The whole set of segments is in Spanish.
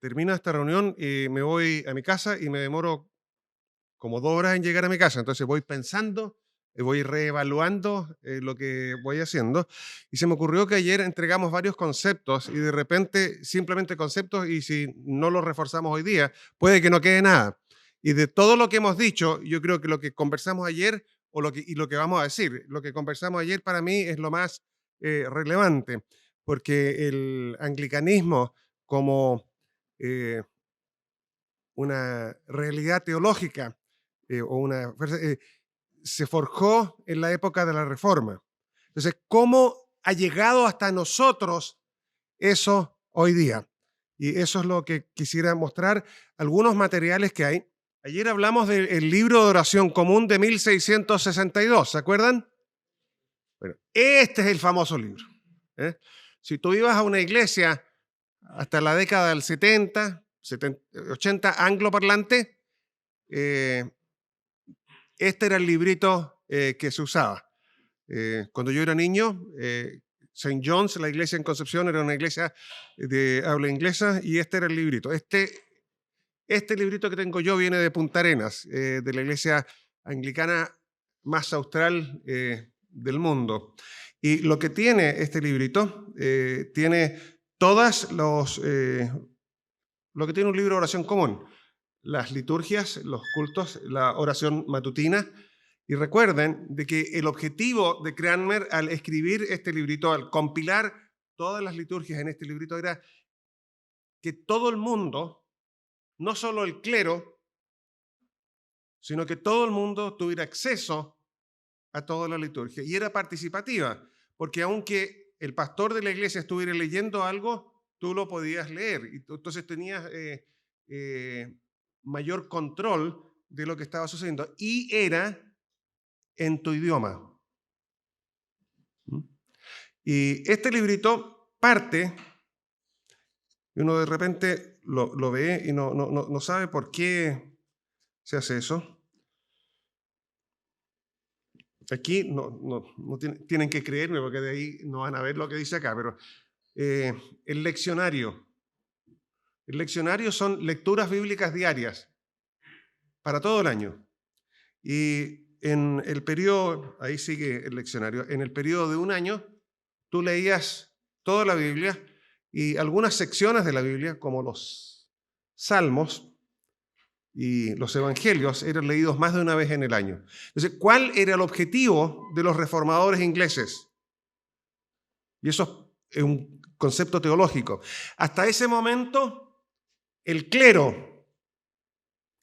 Termina esta reunión y me voy a mi casa y me demoro como 2 horas en llegar a mi casa. Entonces voy pensando, voy reevaluando lo que voy haciendo. Y se me ocurrió que ayer entregamos varios conceptos y de repente simplemente conceptos y si no los reforzamos hoy día, puede que no quede nada. Y de todo lo que hemos dicho, yo creo que lo que conversamos ayer y lo que vamos a decir, lo que conversamos ayer para mí es lo más relevante, porque el anglicanismo como eh, una realidad teológica o una fuerza, se forjó en la época de la Reforma. Entonces, ¿cómo ha llegado hasta nosotros eso hoy día? Y eso es lo que quisiera mostrar, algunos materiales que hay. Ayer hablamos del libro de oración común de 1662, ¿se acuerdan? Bueno, este es el famoso libro. ¿Eh? Si tú ibas a una iglesia hasta la década del 70, 80 angloparlante, eh, este era el librito que se usaba. Cuando yo era niño, Saint John's, la iglesia en Concepción, era una iglesia de habla inglesa y este era el librito. Este librito que tengo yo viene de Punta Arenas, de la iglesia anglicana más austral del mundo. Y lo que tiene este librito, tiene todas lo que tiene un libro de oración común, las liturgias, los cultos, la oración matutina. Y recuerden de que el objetivo de Cranmer al escribir este librito, al compilar todas las liturgias en este librito, era que todo el mundo, no solo el clero, sino que todo el mundo tuviera acceso a toda la liturgia. Y era participativa, porque aunque el pastor de la iglesia estuviera leyendo algo, tú lo podías leer. Y entonces tenías eh, mayor control de lo que estaba sucediendo. Y era en tu idioma. ¿Mm? Y este librito parte, y uno de repente lo ve y no sabe por qué se hace eso. Aquí no tienen que creerme porque de ahí no van a ver lo que dice acá, pero eh, el leccionario. El leccionario son lecturas bíblicas diarias para todo el año. Y en el periodo, ahí sigue el leccionario, en el periodo de un año, tú leías toda la Biblia y algunas secciones de la Biblia, como los salmos y los evangelios, eran leídos más de una vez en el año. Entonces, ¿cuál era el objetivo de los reformadores ingleses? Y eso es un concepto teológico. Hasta ese momento, el clero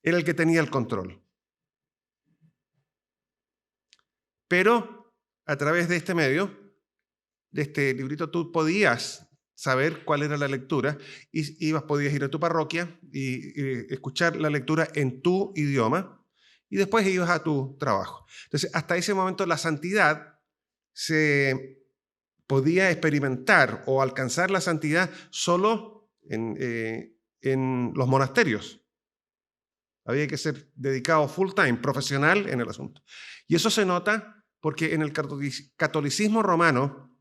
era el que tenía el control. Pero a través de este medio, de este librito, tú podías saber cuál era la lectura y podías ir a tu parroquia y escuchar la lectura en tu idioma y después ibas a tu trabajo. Entonces, hasta ese momento la santidad se podía experimentar o alcanzar la santidad solo en los monasterios. Había que ser dedicado full time, profesional en el asunto. Y eso se nota porque en el catolicismo romano,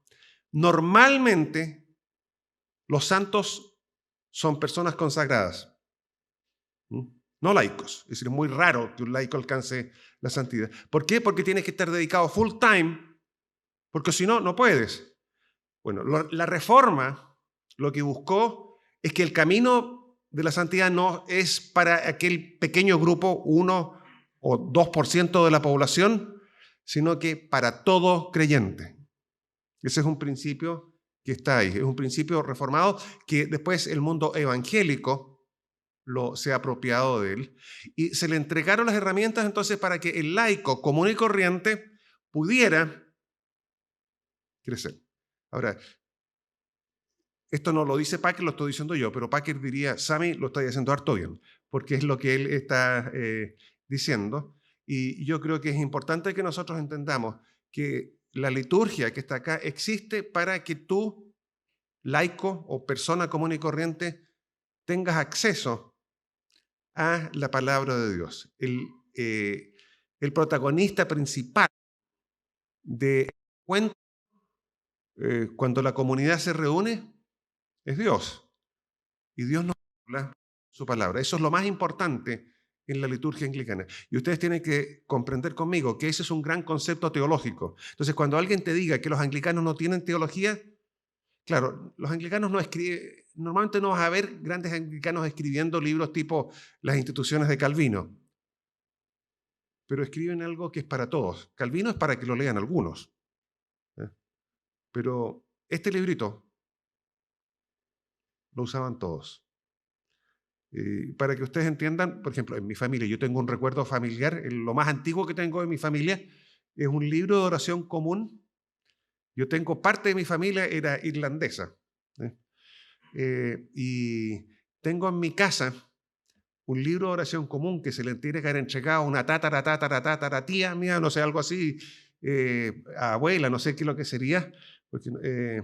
normalmente los santos son personas consagradas, no laicos. Es decir, es muy raro que un laico alcance la santidad. ¿Por qué? Porque tienes que estar dedicado full time, porque si no, no puedes. Bueno, la reforma lo que buscó es que el camino de la santidad no es para aquel pequeño grupo, 1 o 2% de la población, sino que para todo creyente. Ese es un principio que está ahí, es un principio reformado que después el mundo evangélico se ha apropiado de él y se le entregaron las herramientas entonces para que el laico común y corriente pudiera crecer. Ahora, esto no lo dice Packer, lo estoy diciendo yo, pero Packer diría, Sammy, lo estoy haciendo harto bien, porque es lo que él está diciendo. Y yo creo que es importante que nosotros entendamos que la liturgia que está acá existe para que tú, laico o persona común y corriente, tengas acceso a la palabra de Dios. El protagonista principal de cuento, cuando la comunidad se reúne, es Dios. Y Dios no su palabra. Eso es lo más importante en la liturgia anglicana. Y ustedes tienen que comprender conmigo que ese es un gran concepto teológico. Entonces, cuando alguien te diga que los anglicanos no tienen teología, claro, los anglicanos no escriben, normalmente no vas a ver grandes anglicanos escribiendo libros tipo Las instituciones de Calvino, pero escriben algo que es para todos. Calvino es para que lo lean algunos, ¿eh? Pero este librito lo usaban todos. Para que ustedes entiendan, por ejemplo, en mi familia, yo tengo un recuerdo familiar, lo más antiguo que tengo de mi familia es un libro de oración común. Yo tengo parte de mi familia era irlandesa, ¿eh? Y tengo en mi casa un libro de oración común que se le tiene que haber entregado a una tatara tía mía, no sé, algo así, abuela, no sé qué es lo que sería, porque,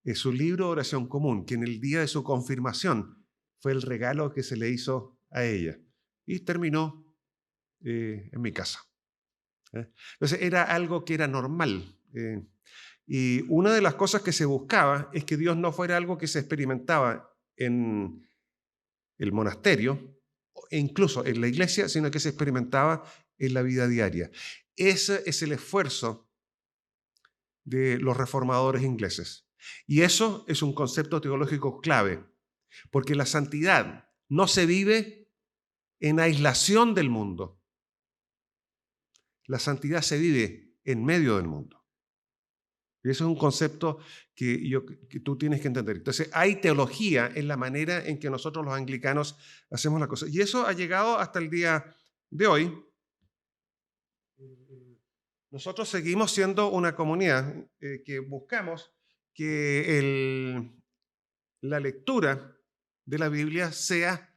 es su libro de oración común, que en el día de su confirmación fue el regalo que se le hizo a ella. Y terminó en mi casa, ¿eh? Entonces era algo que era normal. Y una de las cosas que se buscaba es que Dios no fuera algo que se experimentaba en el monasterio, e incluso en la iglesia, sino que se experimentaba en la vida diaria. Ese es el esfuerzo de los reformadores ingleses. Y eso es un concepto teológico clave, porque la santidad no se vive en aislación del mundo. La santidad se vive en medio del mundo. Y eso es un concepto que tú tienes que entender. Entonces, hay teología en la manera en que nosotros los anglicanos hacemos las cosas. Y eso ha llegado hasta el día de hoy. Nosotros seguimos siendo una comunidad que buscamos que la lectura de la Biblia sea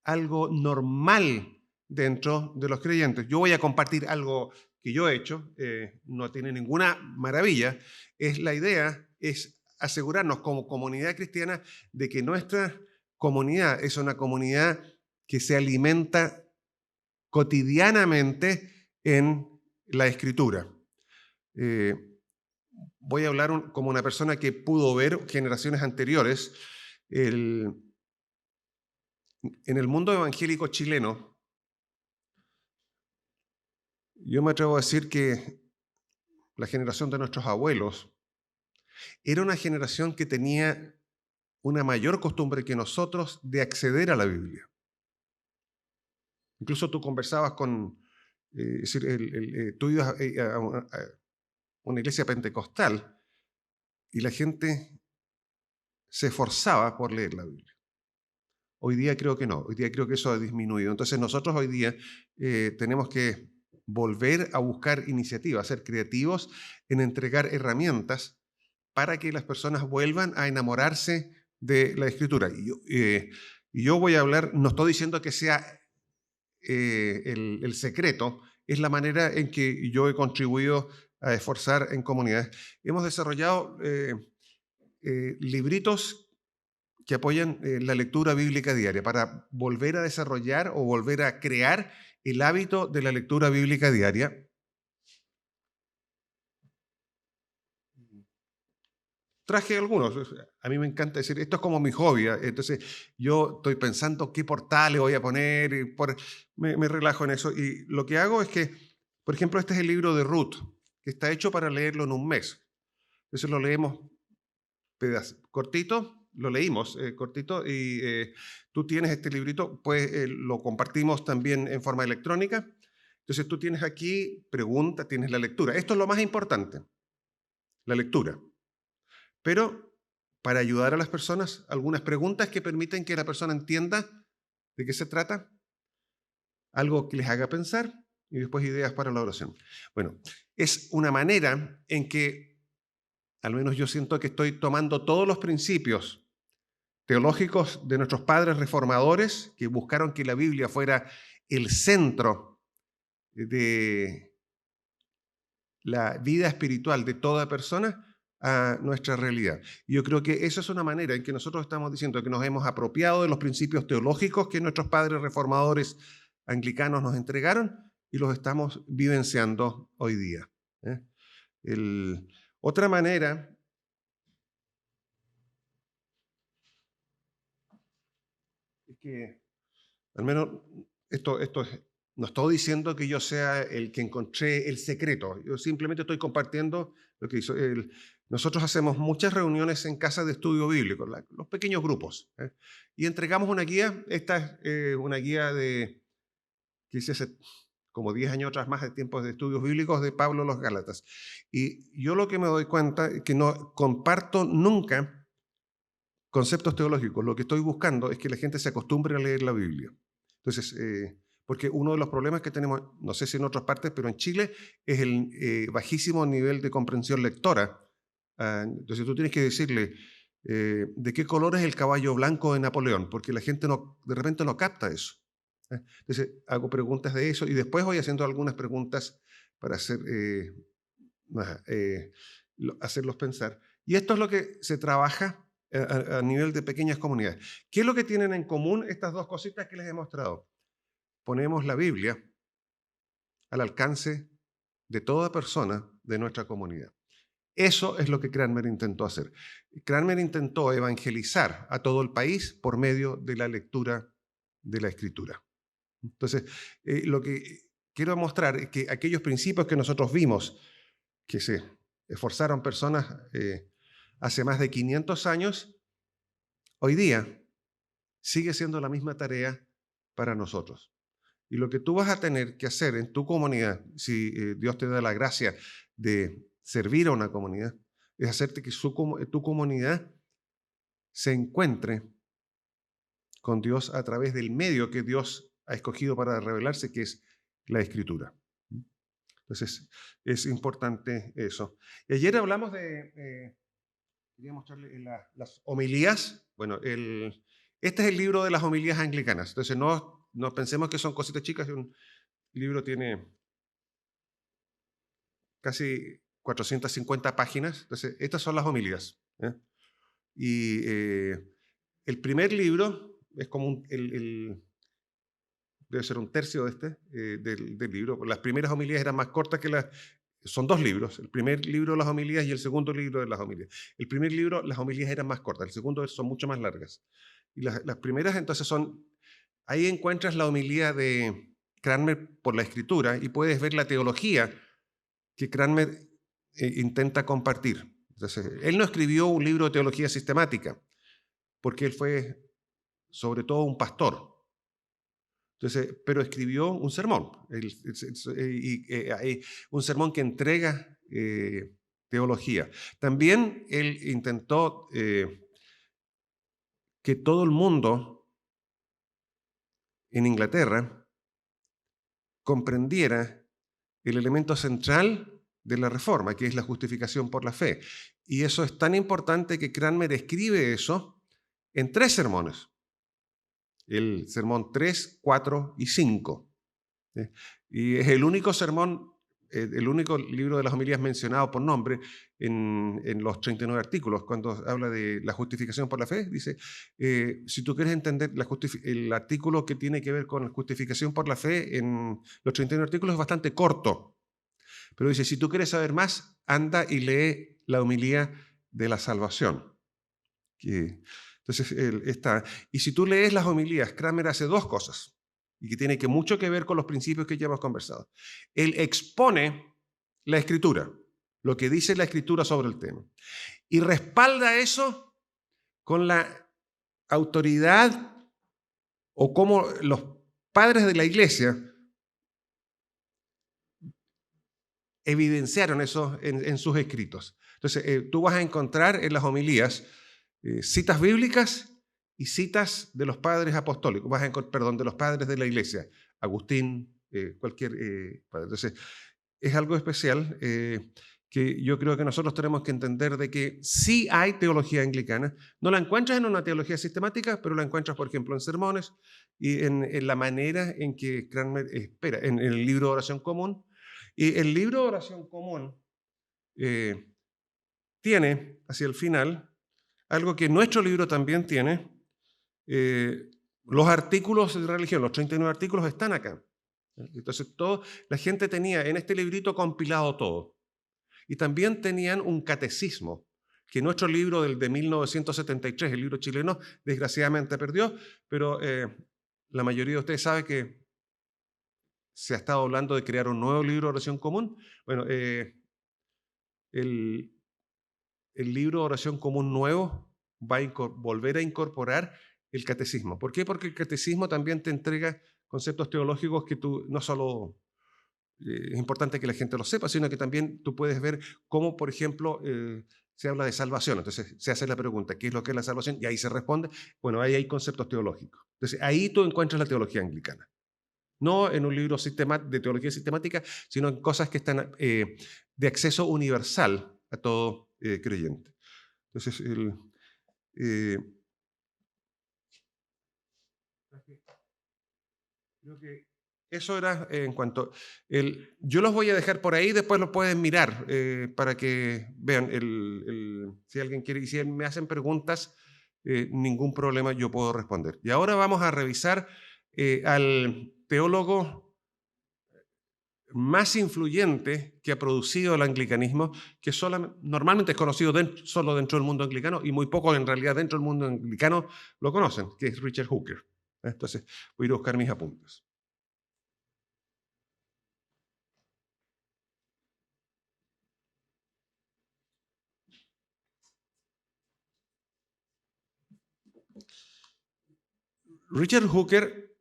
algo normal dentro de los creyentes. Yo voy a compartir algo que yo he hecho, no tiene ninguna maravilla, la idea es asegurarnos como comunidad cristiana de que nuestra comunidad es una comunidad que se alimenta cotidianamente en la Escritura. Voy a hablar como una persona que pudo ver generaciones anteriores. En el mundo evangélico chileno, yo me atrevo a decir que la generación de nuestros abuelos era una generación que tenía una mayor costumbre que nosotros de acceder a la Biblia. Incluso tú conversabas con, es decir, tú ibas a una iglesia pentecostal y la gente se esforzaba por leer la Biblia. Hoy día creo que no, hoy día creo que eso ha disminuido. Entonces nosotros hoy día tenemos que volver a buscar iniciativas, ser creativos en entregar herramientas para que las personas vuelvan a enamorarse de la Escritura. Y yo voy a hablar, no estoy diciendo que sea el secreto, es la manera en que yo he contribuido a esforzar en comunidades. Hemos desarrollado libritos que apoyan la lectura bíblica diaria para volver a desarrollar o volver a crear el hábito de la lectura bíblica diaria. Traje algunos. A mí me encanta decir, esto es como mi hobby. Entonces, yo estoy pensando qué portales voy a poner, me relajo en eso. Y lo que hago es que, por ejemplo, este es el libro de Ruth, que está hecho para leerlo en un mes. Entonces lo leemos cortito, lo leímos cortito, y tú tienes este librito, pues lo compartimos también en forma electrónica. Entonces tú tienes aquí preguntas, tienes la lectura. Esto es lo más importante, la lectura. Pero para ayudar a las personas, algunas preguntas que permiten que la persona entienda de qué se trata, algo que les haga pensar y después ideas para la oración. Bueno, es una manera en que, al menos yo siento que estoy tomando todos los principios teológicos de nuestros padres reformadores que buscaron que la Biblia fuera el centro de la vida espiritual de toda persona a nuestra realidad. Y yo creo que esa es una manera en que nosotros estamos diciendo que nos hemos apropiado de los principios teológicos que nuestros padres reformadores anglicanos nos entregaron y los estamos vivenciando hoy día, ¿eh? Otra manera que al menos no estoy diciendo que yo sea el que encontré el secreto, yo simplemente estoy compartiendo lo que hizo. Nosotros hacemos muchas reuniones en casas de estudio bíblico, los pequeños grupos, y entregamos una guía. Esta es una guía que hice hace como 10 años atrás, más de tiempos de estudios bíblicos de Pablo a los Gálatas. Y yo lo que me doy cuenta es que no comparto nunca conceptos teológicos. Lo que estoy buscando es que la gente se acostumbre a leer la Biblia. Entonces, porque uno de los problemas que tenemos, no sé si en otras partes, pero en Chile, es el bajísimo nivel de comprensión lectora. Entonces tú tienes que decirle, ¿de qué color es el caballo blanco de Napoleón? Porque la gente de repente no capta eso. Entonces hago preguntas de eso y después voy haciendo algunas preguntas para hacerlos pensar. Y esto es lo que se trabaja a nivel de pequeñas comunidades. ¿Qué es lo que tienen en común estas dos cositas que les he mostrado? Ponemos la Biblia al alcance de toda persona de nuestra comunidad. Eso es lo que Cranmer intentó hacer. Cranmer intentó evangelizar a todo el país por medio de la lectura de la Escritura. Entonces, lo que quiero mostrar es que aquellos principios que nosotros vimos, que se esforzaron personas hace más de 500 años, hoy día sigue siendo la misma tarea para nosotros. Y lo que tú vas a tener que hacer en tu comunidad, si Dios te da la gracia de servir a una comunidad, es hacerte que tu comunidad se encuentre con Dios a través del medio que Dios ha escogido para revelarse, que es la Escritura. Entonces, es importante eso. Y ayer hablamos quería mostrarle las homilías. Bueno, este es el libro de las homilías anglicanas. Entonces, no pensemos que son cositas chicas. Un libro tiene casi 450 páginas. Entonces, estas son las homilías. Y el primer libro es como debe ser un tercio del libro. Las primeras homilías eran más cortas que son dos libros, el primer libro de las homilías y el segundo libro de las homilías. El primer libro, las homilías eran más cortas, el segundo son mucho más largas. Y las primeras entonces ahí encuentras la homilía de Cranmer por la Escritura y puedes ver la teología que Cranmer intenta compartir. Entonces, él no escribió un libro de teología sistemática, porque él fue sobre todo un pastor. Entonces, pero escribió un sermón, un sermón que entrega teología. También él intentó que todo el mundo en Inglaterra comprendiera el elemento central de la reforma, que es la justificación por la fe. Y eso es tan importante que Cranmer escribe eso en 3 sermones. El sermón 3, 4 y 5. Y es el único sermón, el único libro de las homilías mencionado por nombre en los 39 artículos. Cuando habla de la justificación por la fe, dice, si tú quieres entender el artículo que tiene que ver con la justificación por la fe en los 39 artículos es bastante corto. Pero dice, si tú quieres saber más, anda y lee la homilía de la salvación. Entonces, y si tú lees las homilías, Cranmer hace 2 cosas, y que tiene mucho que ver con los principios que ya hemos conversado. Él expone la Escritura, lo que dice la Escritura sobre el tema, y respalda eso con la autoridad o cómo los padres de la Iglesia evidenciaron eso en sus escritos. Entonces, tú vas a encontrar en las homilías citas bíblicas y citas de los padres apostólicos, de los padres de la Iglesia, Agustín, cualquier padre. Entonces, es algo especial que yo creo que nosotros tenemos que entender de que sí hay teología anglicana. No la encuentras en una teología sistemática, pero la encuentras, por ejemplo, en sermones y en la manera en que Cranmer espera, en el libro de oración común. Y el libro de oración común tiene, hacia el final, algo que nuestro libro también tiene. Los artículos de religión, los 39 artículos están acá. Entonces, la gente tenía en este librito compilado todo. Y también tenían un catecismo, que nuestro libro de 1973, el libro chileno, desgraciadamente perdió, pero la mayoría de ustedes sabe que se ha estado hablando de crear un nuevo libro de oración común. Bueno, el, el libro de oración común nuevo va a volver a incorporar el catecismo. ¿Por qué? Porque el catecismo también te entrega conceptos teológicos que tú no solo es importante que la gente lo sepa, sino que también tú puedes ver cómo, por ejemplo, se habla de salvación. Entonces se hace la pregunta, ¿qué es lo que es la salvación? Y ahí se responde, bueno, ahí hay conceptos teológicos. Entonces ahí tú encuentras la teología anglicana. No en un libro de teología sistemática, sino en cosas que están de acceso universal a todo creyente. Entonces, eh, creo que eso era en cuanto... yo los voy a dejar por ahí, después los pueden mirar para que vean. Si alguien quiere, y si me hacen preguntas, ningún problema, yo puedo responder. Y ahora vamos a revisar al teólogo más influyente que ha producido el anglicanismo, que normalmente es conocido solo dentro del mundo anglicano y muy pocos en realidad dentro del mundo anglicano lo conocen, que es Richard Hooker. Entonces voy a ir a buscar mis apuntes. Richard Hooker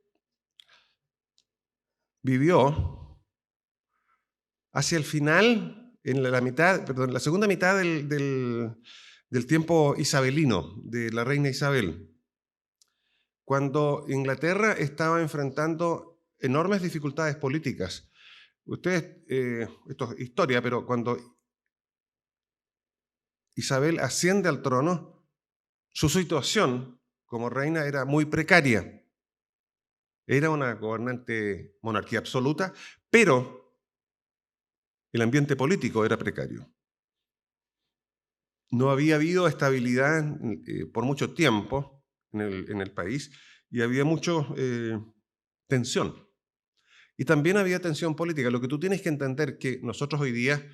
vivió hacia el final, en la segunda mitad del tiempo isabelino, de la reina Isabel, cuando Inglaterra estaba enfrentando enormes dificultades políticas. Ustedes, esto es historia, pero cuando Isabel asciende al trono, su situación como reina era muy precaria. Era una gobernante monarquía absoluta, pero el ambiente político era precario. No había habido estabilidad por mucho tiempo en el país y había mucha tensión. Y también había tensión política. Lo que tú tienes que entender que nosotros hoy día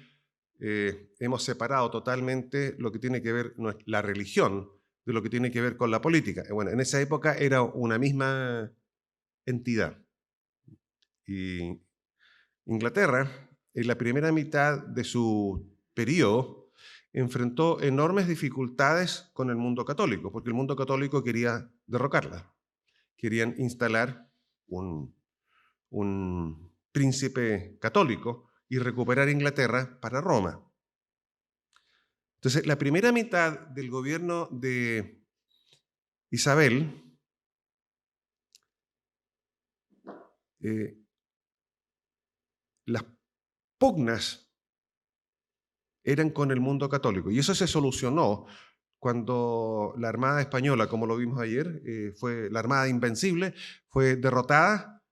hemos separado totalmente lo que tiene que ver la religión de lo que tiene que ver con la política. Bueno, en esa época era una misma entidad. Y Inglaterra, en la primera mitad de su periodo, enfrentó enormes dificultades con el mundo católico, porque el mundo católico quería derrocarla. Querían instalar un príncipe católico y recuperar Inglaterra para Roma. Entonces, la primera mitad del gobierno de Isabel las pugnas eran con el mundo católico. Y eso se solucionó cuando la Armada Española, como lo vimos ayer, fue la Armada Invencible, fue derrotada.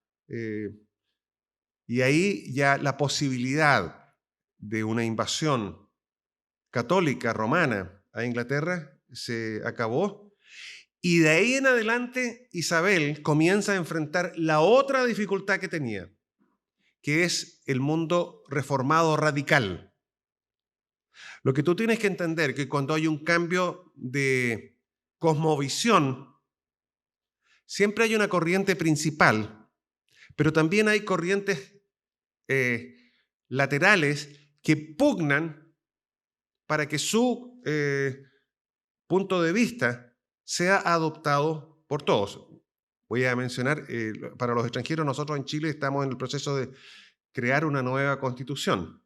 Y ahí ya la posibilidad de una invasión católica romana a Inglaterra se acabó. Y de ahí en adelante Isabel comienza a enfrentar la otra dificultad que tenía, que es el mundo reformado radical. Lo que tú tienes que entender es que cuando hay un cambio de cosmovisión, siempre hay una corriente principal, pero también hay corrientes laterales que pugnan para que su punto de vista sea adoptado por todos. Voy a mencionar, para los extranjeros, nosotros en Chile estamos en el proceso de crear una nueva constitución.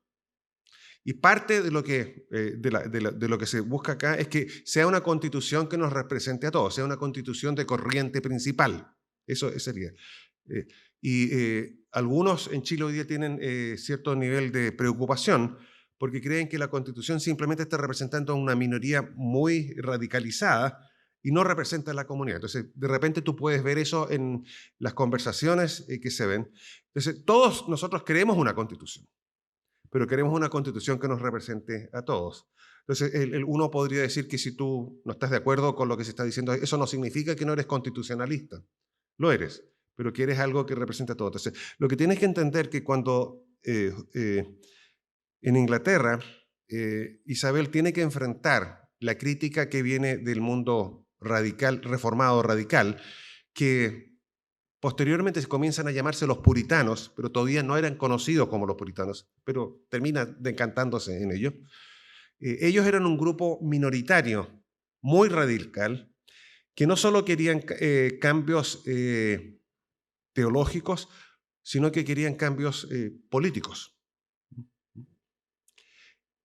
Y parte de lo que se busca acá es que sea una constitución que nos represente a todos, sea una constitución de corriente principal. Eso sería. Algunos en Chile hoy día tienen cierto nivel de preocupación porque creen que la constitución simplemente está representando a una minoría muy radicalizada y no representa a la comunidad. Entonces, de repente tú puedes ver eso en las conversaciones que se ven. Entonces, todos nosotros queremos una constitución, pero queremos una constitución que nos represente a todos. Entonces, uno podría decir que si tú no estás de acuerdo con lo que se está diciendo, eso no significa que no eres constitucionalista. Lo eres, pero quieres algo que represente a todos. Entonces, lo que tienes que entender que cuando en Inglaterra Isabel tiene que enfrentar la crítica que viene del mundo radical, reformado radical, que posteriormente se comienzan a llamarse los puritanos, pero todavía no eran conocidos como los puritanos, pero termina decantándose en ellos. Ellos eran un grupo minoritario, muy radical, que no solo querían cambios teológicos, sino que querían cambios políticos.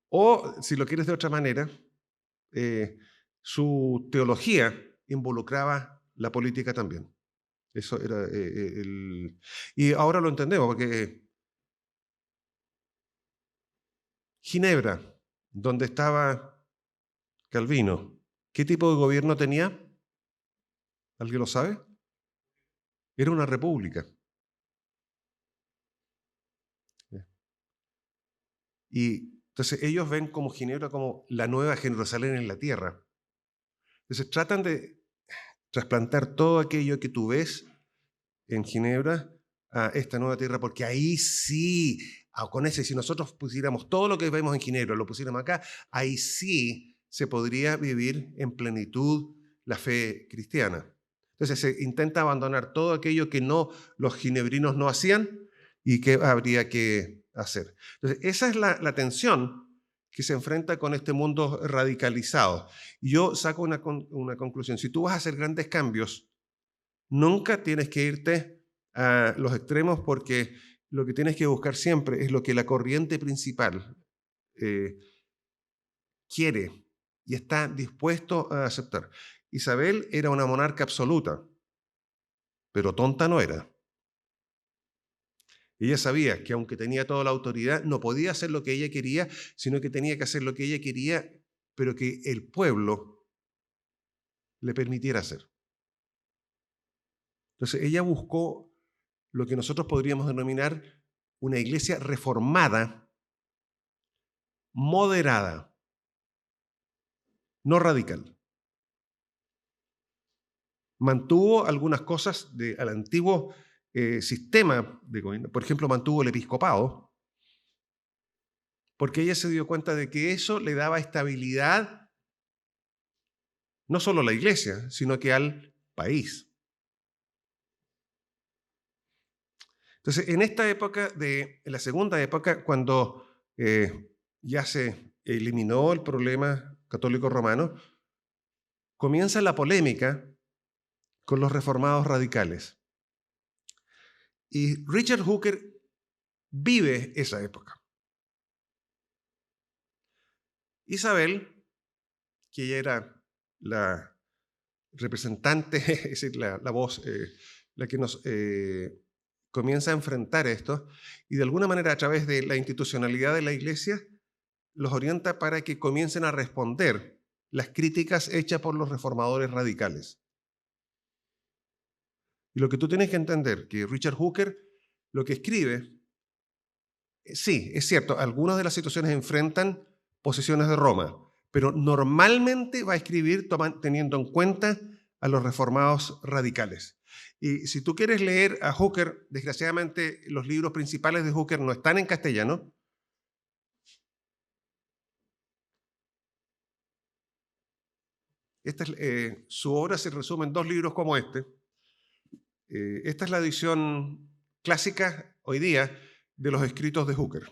O, si lo quieres de otra manera, su teología involucraba la política también. Eso era Y ahora lo entendemos, porque Ginebra, donde estaba Calvino, ¿qué tipo de gobierno tenía? ¿Alguien lo sabe? Era una república. Y entonces ellos ven como Ginebra como la nueva Jerusalén en la tierra. Entonces tratan de trasplantar todo aquello que tú ves en Ginebra a esta nueva tierra, porque ahí sí, con ese, si nosotros pusiéramos todo lo que vemos en Ginebra, lo pusiéramos acá, ahí sí se podría vivir en plenitud la fe cristiana. Entonces se intenta abandonar todo aquello que los ginebrinos no hacían y que habría que hacer. Entonces esa es la tensión que se enfrenta con este mundo radicalizado. Y yo saco una conclusión. Si tú vas a hacer grandes cambios, nunca tienes que irte a los extremos, porque lo que tienes que buscar siempre es lo que la corriente principal quiere y está dispuesto a aceptar. Isabel era una monarca absoluta, pero tonta no era. Ella sabía que aunque tenía toda la autoridad, no podía hacer lo que ella quería, sino que tenía que hacer lo que ella quería, pero que el pueblo le permitiera hacer. Entonces ella buscó lo que nosotros podríamos denominar una iglesia reformada, moderada, no radical. Mantuvo algunas cosas al antiguo sistema de gobierno. Por ejemplo, mantuvo el episcopado, porque ella se dio cuenta de que eso le daba estabilidad no solo a la iglesia, sino que al país. Entonces, en esta época, en la segunda época, cuando ya se eliminó el problema católico romano, comienza la polémica con los reformados radicales. Y Richard Hooker vive esa época. Isabel, que ella era la representante, es decir, la voz, la que nos comienza a enfrentar esto, y de alguna manera a través de la institucionalidad de la iglesia, los orienta para que comiencen a responder las críticas hechas por los reformadores radicales. Y lo que tú tienes que entender, que Richard Hooker lo que escribe, sí, es cierto, algunas de las situaciones enfrentan posiciones de Roma, pero normalmente va a escribir teniendo en cuenta a los reformados radicales. Y si tú quieres leer a Hooker, desgraciadamente los libros principales de Hooker no están en castellano. Su obra se resume en 2 libros como este. Esta es la edición clásica hoy día de los escritos de Hooker.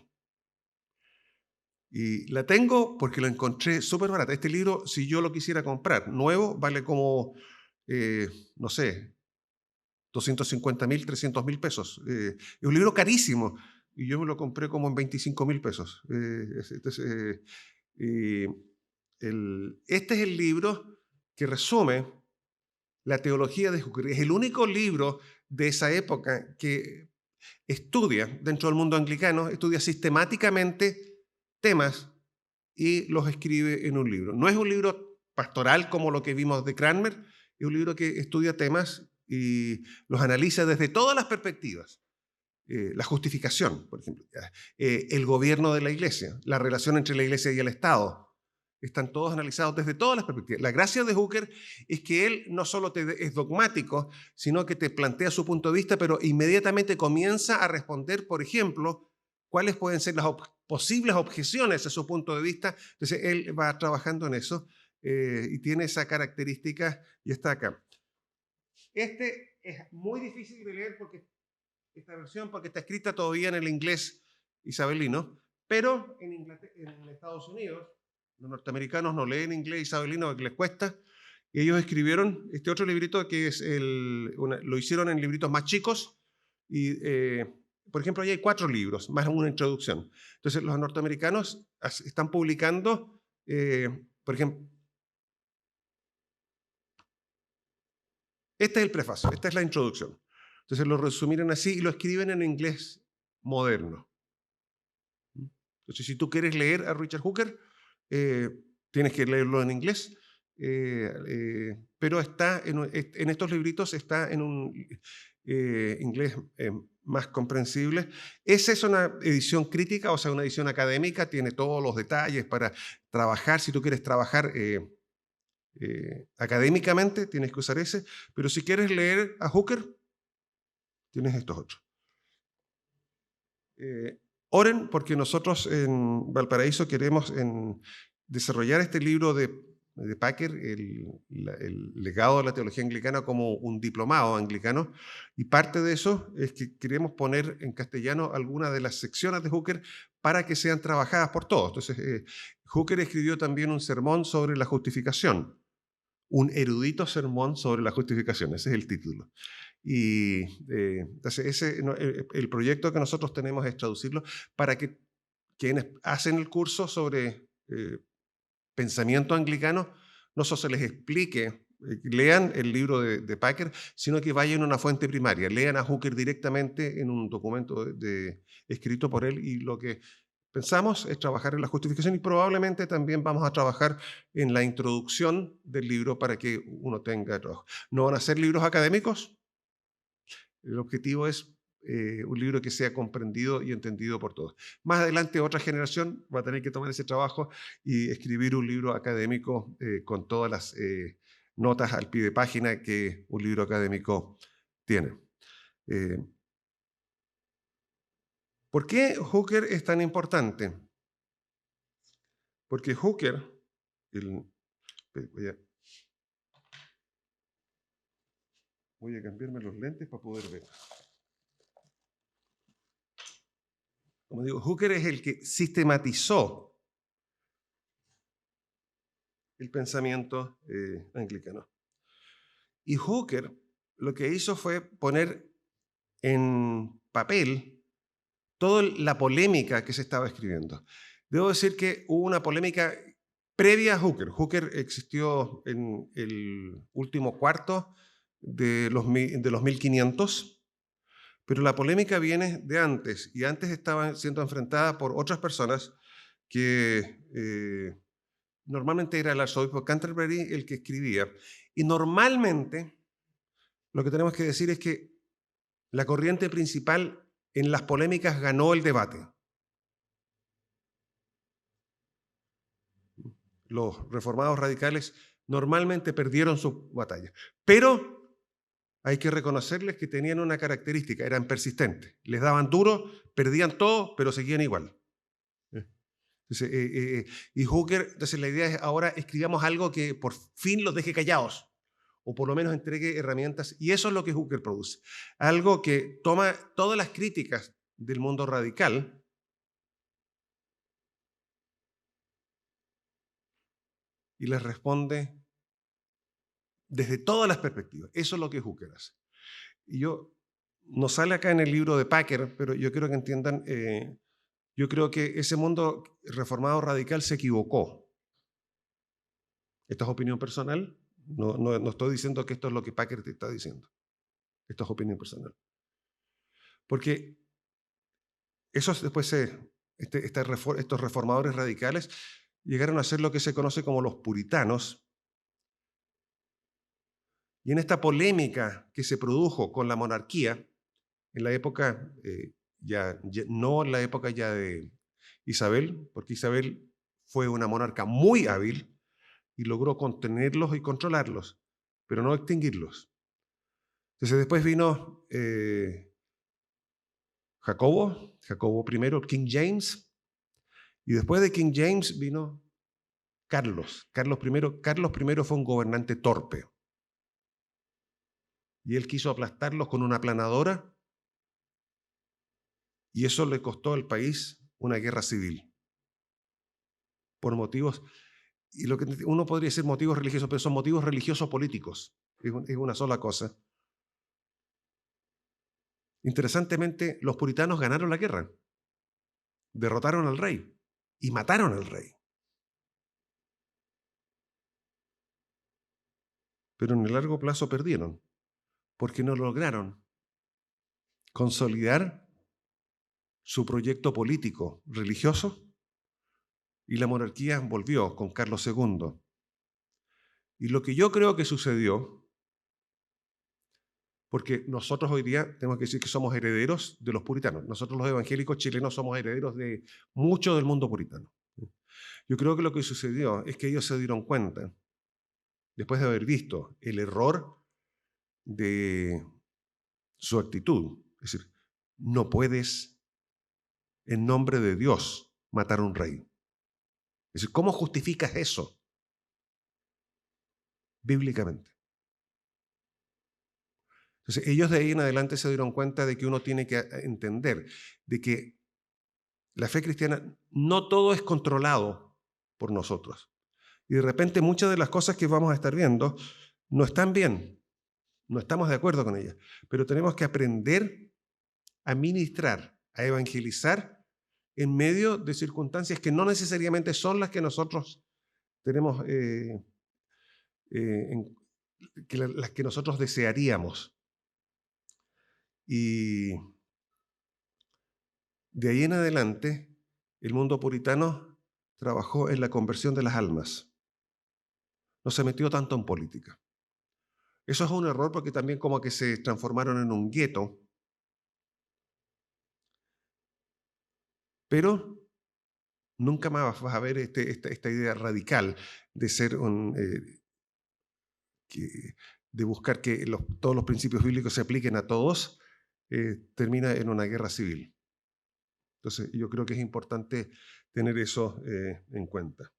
Y la tengo porque lo encontré súper barata. Este libro, si yo lo quisiera comprar nuevo, vale como, no sé, 250.000, 300.000 pesos. Es un libro carísimo. Y yo me lo compré como en 25.000 pesos. Este es el libro que resume la teología de Hooker. Es el único libro de esa época que estudia, dentro del mundo anglicano, estudia sistemáticamente temas y los escribe en un libro. No es un libro pastoral como lo que vimos de Cranmer, es un libro que estudia temas y los analiza desde todas las perspectivas. La justificación, por ejemplo, el gobierno de la iglesia, la relación entre la iglesia y el Estado, están todos analizados desde todas las perspectivas. La gracia de Hooker es que él no solo es dogmático, sino que te plantea su punto de vista, pero inmediatamente comienza a responder, por ejemplo, cuáles pueden ser las posibles objeciones a su punto de vista. Entonces, él va trabajando en eso. y tiene esa característica y está acá. Este es muy difícil de leer esta versión porque está escrita todavía en el inglés isabelino, pero en Estados Unidos los norteamericanos no leen inglés isabelino porque les cuesta, y ellos escribieron este otro librito que es lo hicieron en libritos más chicos y por ejemplo ahí hay 4 libros más una introducción. Entonces los norteamericanos están publicando por ejemplo, este es el prefacio, esta es la introducción. Entonces lo resumieron así y lo escriben en inglés moderno. Entonces, si tú quieres leer a Richard Hooker, tienes que leerlo en inglés, pero está en estos libritos está en un inglés más comprensible. Esa es una edición crítica, o sea, una edición académica, tiene todos los detalles para trabajar. Si tú quieres trabajar académicamente, tienes que usar ese, pero si quieres leer a Hooker, tienes estos otros. Oren, porque nosotros en Valparaíso queremos desarrollar este libro de Packer, el legado de la teología anglicana, como un diplomado anglicano, y parte de eso es que queremos poner en castellano algunas de las secciones de Hooker para que sean trabajadas por todos. Entonces, Hooker escribió también un sermón sobre la justificación, un erudito sermón sobre la justificación, ese es el título. Y entonces el proyecto que nosotros tenemos es traducirlo para que quienes hacen el curso sobre pensamiento anglicano no solo se les explique, lean el libro de Packer, sino que vayan a una fuente primaria, lean a Hooker directamente en un documento escrito por él, y lo que pensamos es trabajar en la justificación y probablemente también vamos a trabajar en la introducción del libro para que uno tenga trabajo. No van a ser libros académicos. El objetivo es un libro que sea comprendido y entendido por todos. Más adelante otra generación va a tener que tomar ese trabajo y escribir un libro académico con todas las notas al pie de página que un libro académico tiene. ¿Por qué Hooker es tan importante? Porque Hooker, voy a cambiarme los lentes para poder ver. Como digo, Hooker es el que sistematizó el pensamiento anglicano. Y Hooker lo que hizo fue poner en papel toda la polémica que se estaba escribiendo. Debo decir que hubo una polémica previa a Hooker. Hooker existió en el último cuarto de los 1500, pero la polémica viene de antes, y antes estaba siendo enfrentada por otras personas que normalmente era el arzobispo Canterbury el que escribía. Y normalmente lo que tenemos que decir es que la corriente principal en las polémicas ganó el debate. Los reformados radicales normalmente perdieron sus batallas, pero hay que reconocerles que tenían una característica: eran persistentes, les daban duro, perdían todo, pero seguían igual. Entonces, y Hooker, entonces la idea es ahora escribamos algo que por fin los deje callados, o por lo menos entregue herramientas, y eso es lo que Hooker produce. Algo que toma todas las críticas del mundo radical y les responde desde todas las perspectivas. Eso es lo que Hooker hace. Y no sale acá en el libro de Packer, pero yo quiero que entiendan, yo creo que ese mundo reformado radical se equivocó. Esta es opinión personal. No estoy diciendo que esto es lo que Packer te está diciendo. Esto es opinión personal. Porque esos después estos reformadores radicales llegaron a ser lo que se conoce como los puritanos. Y en esta polémica que se produjo con la monarquía, en la época, no en la época ya de Isabel, porque Isabel fue una monarca muy hábil y logró contenerlos y controlarlos, pero no extinguirlos. Entonces después vino Jacobo I, King James, y después de King James vino Carlos I fue un gobernante torpe. Y él quiso aplastarlos con una aplanadora y eso le costó al país una guerra civil. Por motivos, y lo que uno podría decir motivos religiosos, pero son motivos religiosos políticos. Es una sola cosa. Interesantemente, los puritanos ganaron la guerra, derrotaron al rey y mataron al rey. Pero en el largo plazo perdieron, porque no lograron consolidar su proyecto político religioso y la monarquía volvió con Carlos II. Y lo que yo creo que sucedió, porque nosotros hoy día tenemos que decir que somos herederos de los puritanos. Nosotros los evangélicos chilenos somos herederos de mucho del mundo puritano. Yo creo que lo que sucedió es que ellos se dieron cuenta, después de haber visto el error de su actitud. Es decir, no puedes, en nombre de Dios, matar a un rey. Es decir, ¿cómo justificas eso? Bíblicamente. Entonces, ellos de ahí en adelante se dieron cuenta de que uno tiene que entender de que la fe cristiana no todo es controlado por nosotros. Y de repente muchas de las cosas que vamos a estar viendo no están bien, no estamos de acuerdo con ellas, pero tenemos que aprender a ministrar, a evangelizar en medio de circunstancias que no necesariamente son las que nosotros tenemos, las que nosotros desearíamos. Y de ahí en adelante, el mundo puritano trabajó en la conversión de las almas. No se metió tanto en política. Eso es un error porque también como que se transformaron en un gueto. Pero nunca más vas a ver esta idea radical de ser de buscar que todos los principios bíblicos se apliquen a todos, termina en una guerra civil. Entonces, yo creo que es importante tener eso en cuenta.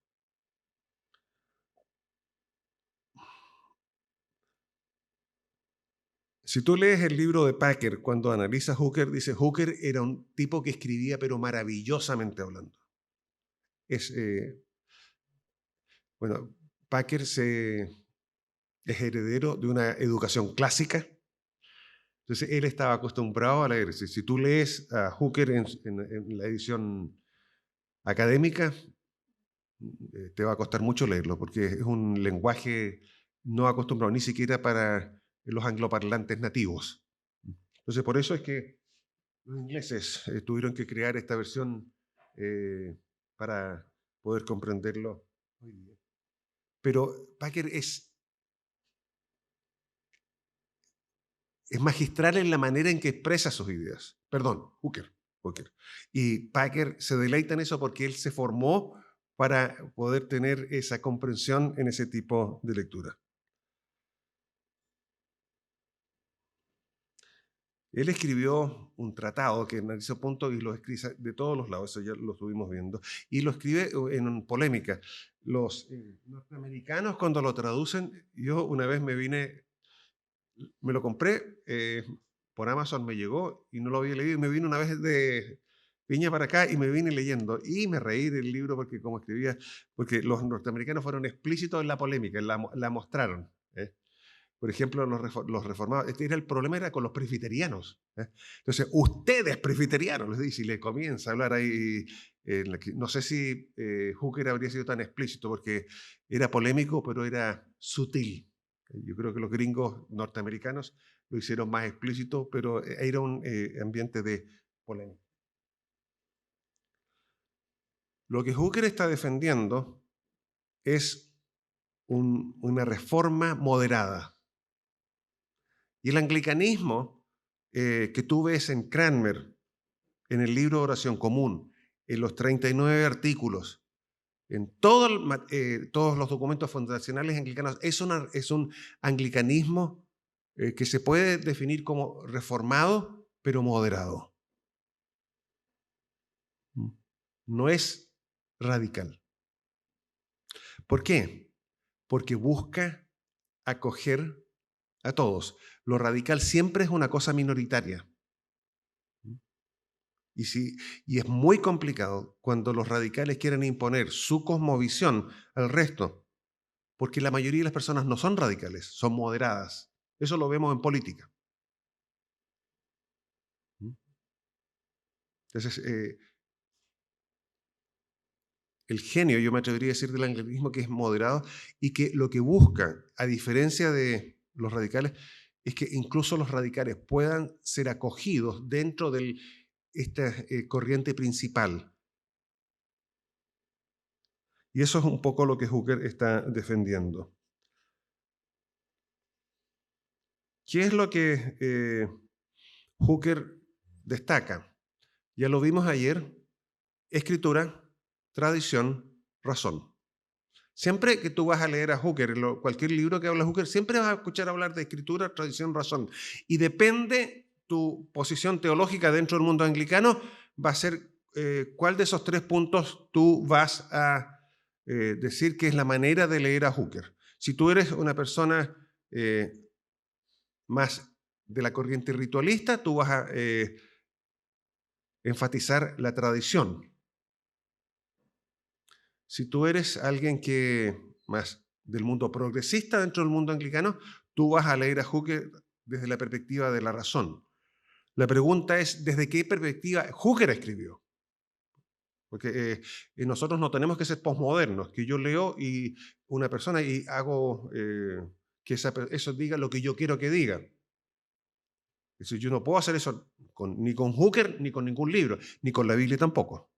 Si tú lees el libro de Packer, cuando analiza Hooker, dice Hooker era un tipo que escribía, pero maravillosamente hablando. Bueno, Packer es heredero de una educación clásica. Entonces, él estaba acostumbrado a leer. Si tú lees a Hooker en la edición académica, te va a costar mucho leerlo, porque es un lenguaje no acostumbrado ni siquiera para los angloparlantes nativos. Entonces, por eso es que los ingleses tuvieron que crear esta versión para poder comprenderlo hoy día. Pero Packer es magistral en la manera en que expresa sus ideas. Perdón, Hooker. Y Packer se deleita en eso porque él se formó para poder tener esa comprensión en ese tipo de lectura. Él escribió un tratado que analiza puntos y lo escribe de todos los lados, eso ya lo estuvimos viendo, y lo escribe en polémica. Los norteamericanos cuando lo traducen, yo una vez me lo compré, por Amazon me llegó y no lo había leído, y me vino una vez de Viña para acá y me vine leyendo y me reí del libro porque como escribía, porque los norteamericanos fueron explícitos en la polémica, la mostraron. Por ejemplo, los reformados, el problema era con los presbiterianos. Entonces, ustedes presbiterianos, les dice, y le comienza a hablar ahí. No sé si Hooker habría sido tan explícito porque era polémico, pero era sutil. Yo creo que los gringos norteamericanos lo hicieron más explícito, pero era un ambiente de polémica. Lo que Hooker está defendiendo es una reforma moderada. Y el anglicanismo que tú ves en Cranmer, en el libro de oración común, en los 39 artículos, en todos los documentos fundacionales anglicanos, es un anglicanismo que se puede definir como reformado, pero moderado. No es radical. ¿Por qué? Porque busca acoger a todos. Lo radical siempre es una cosa minoritaria. Y es muy complicado cuando los radicales quieren imponer su cosmovisión al resto, porque la mayoría de las personas no son radicales, son moderadas. Eso lo vemos en política. Entonces, el genio, yo me atrevería a decir del anglicanismo, que es moderado y que lo que busca, a diferencia de los radicales, es que incluso los radicales puedan ser acogidos dentro de esta corriente principal. Y eso es un poco lo que Hooker está defendiendo. ¿Qué es lo que Hooker destaca? Ya lo vimos ayer: escritura, tradición, razón. Siempre que tú vas a leer a Hooker, cualquier libro que habla Hooker, siempre vas a escuchar hablar de escritura, tradición, razón. Y depende tu posición teológica dentro del mundo anglicano, va a ser cuál de esos 3 puntos tú vas a decir que es la manera de leer a Hooker. Si tú eres una persona más de la corriente ritualista, tú vas a enfatizar la tradición. Si tú eres alguien que más del mundo progresista dentro del mundo anglicano, tú vas a leer a Hooker desde la perspectiva de la razón. La pregunta es, ¿desde qué perspectiva Hooker escribió? Porque nosotros no tenemos que ser posmodernos, que yo leo y una persona y hago que eso diga lo que yo quiero que diga. Es decir, yo no puedo hacer eso ni con Hooker, ni con ningún libro, ni con la Biblia tampoco.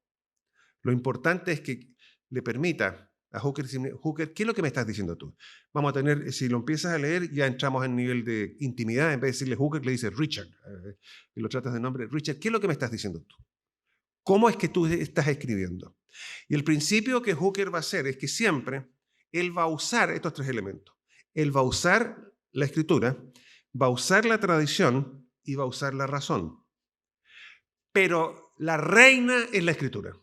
Lo importante es que le permita a Hooker, Hooker, ¿qué es lo que me estás diciendo tú? Vamos a tener, si lo empiezas a leer, ya entramos en nivel de intimidad. En vez de decirle Hooker, le dices Richard, y lo tratas de nombre. Richard, ¿qué es lo que me estás diciendo tú? ¿Cómo es que tú estás escribiendo? Y el principio que Hooker va a hacer es que siempre él va a usar estos 3 elementos. Él va a usar la escritura, va a usar la tradición y va a usar la razón. Pero la reina es la escritura.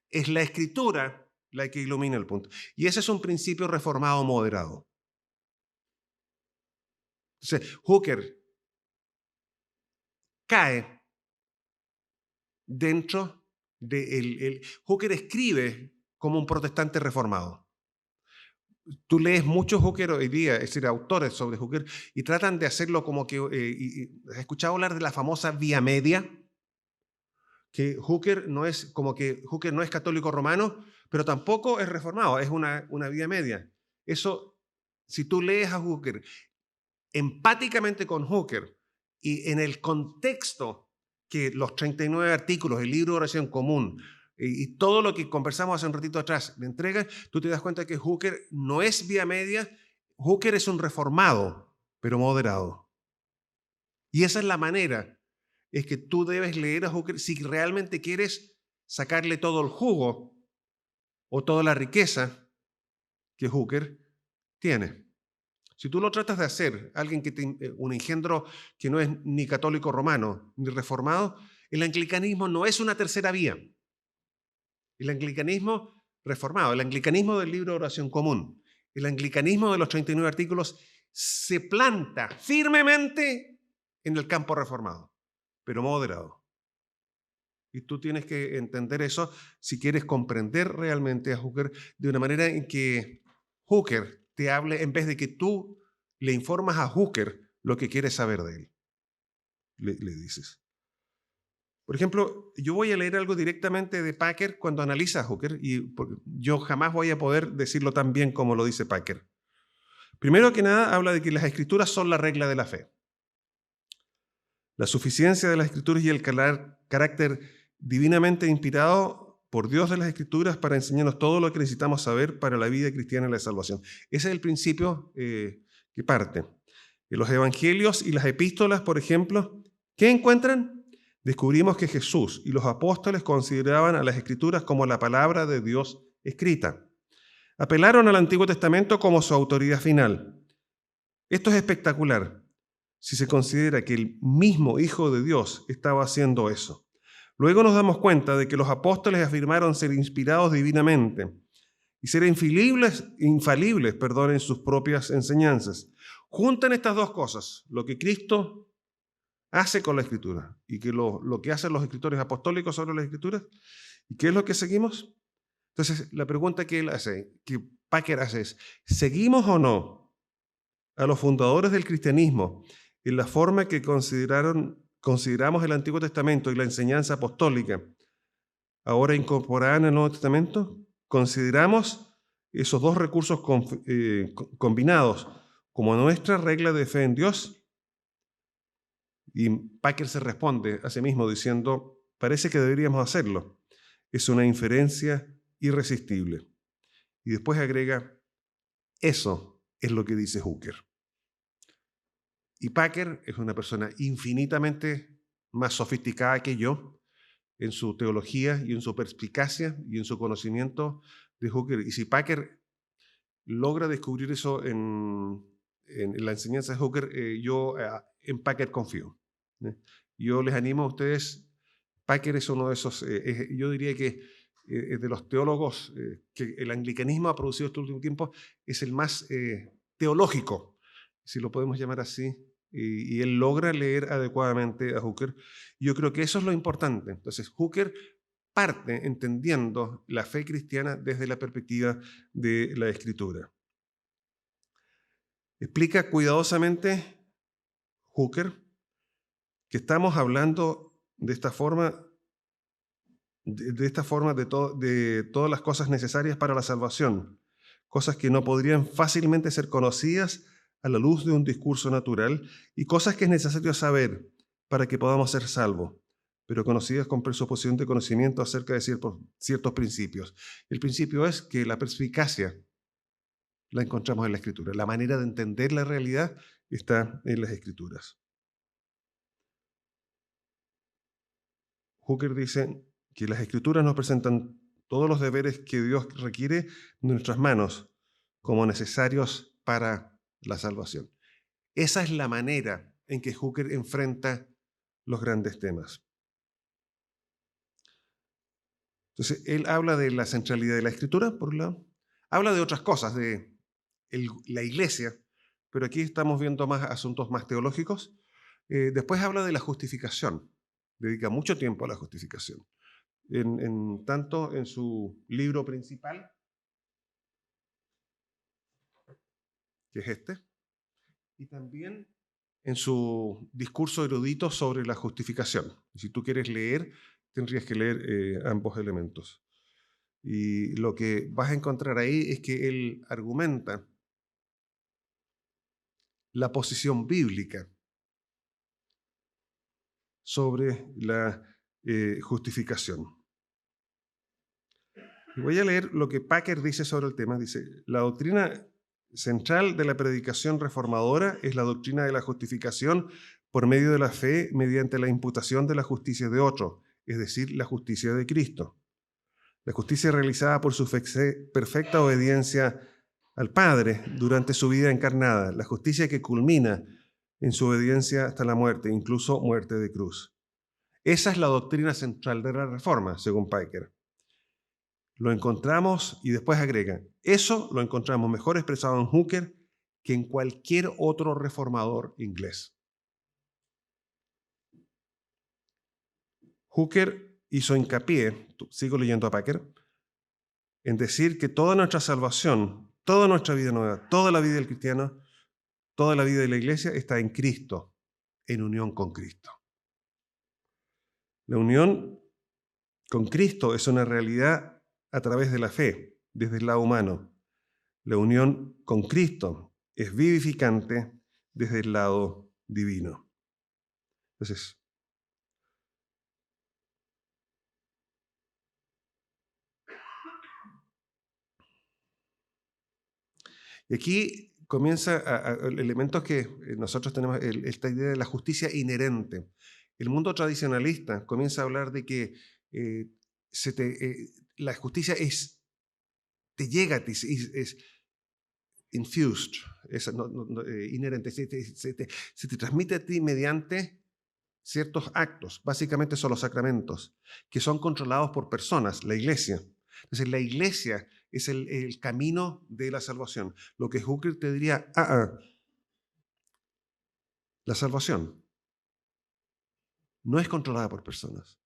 Es la escritura la que ilumina el punto. Y ese es un principio reformado moderado. Entonces, Hooker cae dentro de Hooker escribe como un protestante reformado. Tú lees muchos Hooker hoy día, es decir, autores sobre Hooker, y tratan de hacerlo como que... ¿has escuchado hablar de la famosa vía media? Que Hooker no es católico romano, pero tampoco es reformado, es una vía media. Eso, si tú lees a Hooker empáticamente con Hooker y en el contexto que los 39 artículos, el libro de oración común y todo lo que conversamos hace un ratito atrás le entregan, tú te das cuenta que Hooker no es vía media, Hooker es un reformado, pero moderado. Y esa es la manera, es que tú debes leer a Hooker si realmente quieres sacarle todo el jugo o toda la riqueza que Hooker tiene. Si tú lo tratas de hacer, un engendro que no es ni católico romano ni reformado, el anglicanismo no es una tercera vía. El anglicanismo reformado, el anglicanismo del libro de oración común, el anglicanismo de los 39 artículos se planta firmemente en el campo reformado, pero moderado. Y tú tienes que entender eso si quieres comprender realmente a Hooker de una manera en que Hooker te hable en vez de que tú le informas a Hooker lo que quieres saber de él. Le dices. Por ejemplo, yo voy a leer algo directamente de Packer cuando analiza a Hooker y yo jamás voy a poder decirlo tan bien como lo dice Packer. Primero que nada, habla de que las escrituras son la regla de la fe. La suficiencia de las escrituras y el carácter divinamente inspirado por Dios de las escrituras para enseñarnos todo lo que necesitamos saber para la vida cristiana y la salvación. Ese es el principio que parte. En los evangelios y las epístolas, por ejemplo, ¿qué encuentran? Descubrimos que Jesús y los apóstoles consideraban a las escrituras como la palabra de Dios escrita. Apelaron al Antiguo Testamento como su autoridad final. Esto es espectacular si se considera que el mismo Hijo de Dios estaba haciendo eso. Luego nos damos cuenta de que los apóstoles afirmaron ser inspirados divinamente y ser infalibles, en sus propias enseñanzas. Juntan estas dos cosas, lo que Cristo hace con la Escritura y que lo que hacen los escritores apostólicos sobre las Escrituras. ¿Y qué es lo que seguimos? Entonces, la pregunta que Packer hace es, ¿seguimos o no a los fundadores del cristianismo en la forma que consideramos el Antiguo Testamento y la enseñanza apostólica ahora incorporada en el Nuevo Testamento? ¿Consideramos esos dos recursos combinados como nuestra regla de fe en Dios? Y Packer se responde a sí mismo diciendo, parece que deberíamos hacerlo. Es una inferencia irresistible. Y después agrega, eso es lo que dice Hooker. Y Packer es una persona infinitamente más sofisticada que yo en su teología y en su perspicacia y en su conocimiento de Hooker. Y si Packer logra descubrir eso en la enseñanza de Hooker, yo en Packer confío. Yo les animo a ustedes, Packer es uno de esos, yo diría que de los teólogos que el anglicanismo ha producido este último tiempo, es el más teológico, si lo podemos llamar así, y él logra leer adecuadamente a Hooker. Yo creo que eso es lo importante. Entonces, Hooker parte entendiendo la fe cristiana desde la perspectiva de la Escritura. Explica cuidadosamente Hooker que estamos hablando de esta forma de todas las cosas necesarias para la salvación, cosas que no podrían fácilmente ser conocidas a la luz de un discurso natural y cosas que es necesario saber para que podamos ser salvos, pero conocidas con presuposición de conocimiento acerca de ciertos principios. El principio es que la perspicacia la encontramos en la Escritura. La manera de entender la realidad está en las Escrituras. Hooker dice que las Escrituras nos presentan todos los deberes que Dios requiere de nuestras manos como necesarios para la salvación. Esa es la manera en que Hooker enfrenta los grandes temas. Entonces, él habla de la centralidad de la Escritura, por un lado. Habla de otras cosas, de la Iglesia, pero aquí estamos viendo más asuntos más teológicos. Después habla de la justificación. Dedica mucho tiempo a la justificación. Tanto en su libro principal, que es este, y también en su discurso erudito sobre la justificación. Si tú quieres leer, tendrías que leer ambos elementos. Y lo que vas a encontrar ahí es que él argumenta la posición bíblica sobre la justificación. Y voy a leer lo que Packer dice sobre el tema. Dice, la doctrina central de la predicación reformadora es la doctrina de la justificación por medio de la fe mediante la imputación de la justicia de otro, es decir, la justicia de Cristo. La justicia realizada por su perfecta obediencia al Padre durante su vida encarnada, la justicia que culmina en su obediencia hasta la muerte, incluso muerte de cruz. Esa es la doctrina central de la Reforma, según Packer. Lo encontramos, y después agrega, eso lo encontramos mejor expresado en Hooker que en cualquier otro reformador inglés. Hooker hizo hincapié, sigo leyendo a Packer, en decir que toda nuestra salvación, toda nuestra vida nueva, toda la vida del cristiano, toda la vida de la iglesia está en Cristo, en unión con Cristo. La unión con Cristo es una realidad a través de la fe, desde el lado humano. La unión con Cristo es vivificante desde el lado divino. Entonces, y aquí comienza elementos que nosotros tenemos, esta idea de la justicia inherente. El mundo tradicionalista comienza a hablar de que la justicia te llega a ti, es infused, es inherente, se te transmite a ti mediante ciertos actos, básicamente son los sacramentos, que son controlados por personas, la iglesia. Entonces, la iglesia es el camino de la salvación. Lo que Hooker te diría, la salvación no es controlada por personas.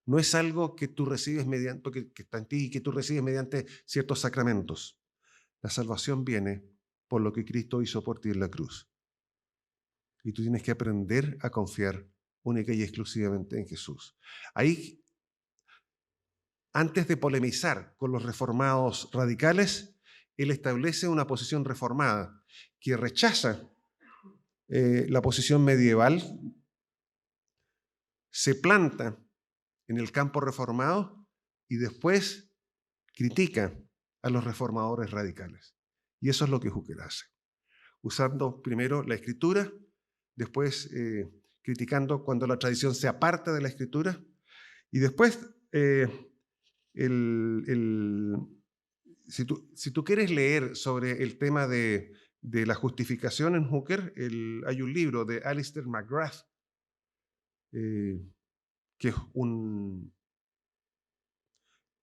No es algo que tú recibes mediante, que está en ti y que tú recibes mediante ciertos sacramentos. La salvación viene por lo que Cristo hizo por ti en la cruz. Y tú tienes que aprender a confiar única y exclusivamente en Jesús. Ahí, antes de polemizar con los reformados radicales, él establece una posición reformada que rechaza la posición medieval, se planta en el campo reformado y después critica a los reformadores radicales. Y eso es lo que Hooker hace, usando primero la Escritura, después criticando cuando la tradición se aparta de la Escritura, y después, si tú quieres leer sobre el tema de la justificación en Hooker, hay un libro de Alister McGrath, que es un